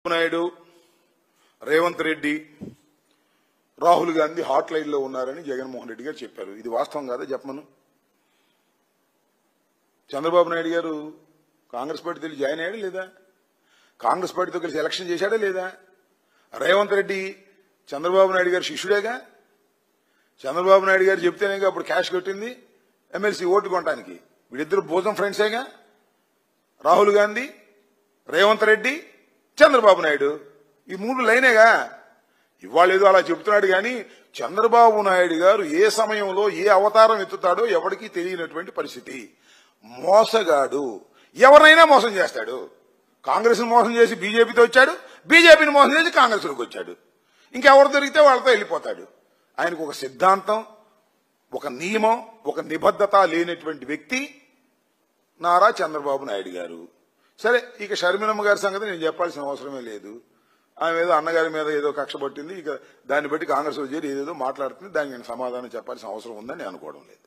Naidu, Revanth Reddy, Rahul Gandhi hot line లో ఉన్నారని జగన్మోహన్ రెడ్డి గారు చెప్పారు. ఇది వాస్తవం కాదా చెప్పమను. చంద్రబాబు నాయుడు గారు కాంగ్రెస్ పార్టీతో జాయిన్ అయ్యాడా లేదా? కాంగ్రెస్ పార్టీతో కలిసి ఎలక్షన్ చేశాడా లేదా? రేవంత్ రెడ్డి చంద్రబాబు నాయుడు గారు శిష్యుడేగా. చంద్రబాబు నాయుడు గారు చెప్తేనేగా అప్పుడు క్యాష్ కొట్టింది ఎమ్మెల్సీ ఓటు కొనడానికి. వీళ్ళిద్దరు భోజనం ఫ్రెండ్సేగా. రాహుల్ గాంధీ, రేవంత్ రెడ్డి, చంద్రబాబు నాయుడు, ఈ మూడు లైనేగా. ఇవాళ ఏదో అలా చెబుతున్నాడు కానీ చంద్రబాబు నాయుడు గారు ఏ సమయంలో ఏ అవతారం ఎత్తుతాడో ఎవరికీ తెలియనటువంటి పరిస్థితి. మోసగాడు, ఎవరైనా మోసం చేస్తాడు. కాంగ్రెస్ ను మోసం చేసి బీజేపీతో వచ్చాడు, బీజేపీని మోసం చేసి కాంగ్రెస్ లోకి వచ్చాడు. ఇంకెవరు దొరికితే వాళ్ళతో వెళ్ళిపోతాడు. ఆయనకు ఒక సిద్ధాంతం, ఒక నియమం, ఒక నిబద్ధత లేనటువంటి వ్యక్తి నారా చంద్రబాబు నాయుడు గారు. సరే, ఇక షర్మిలమ్మ గారి సంగతి నేను చెప్పాల్సిన అవసరమే లేదు. ఆమె ఏదో అన్నగారి మీద ఏదో కక్ష పట్టింది. ఇక దాన్ని బట్టి కాంగ్రెస్ చేరి ఏదేదో మాట్లాడుతుంది. దానికి నేను సమాధానం చెప్పాల్సిన అవసరం ఉందని నేను అనుకోవడం లేదు.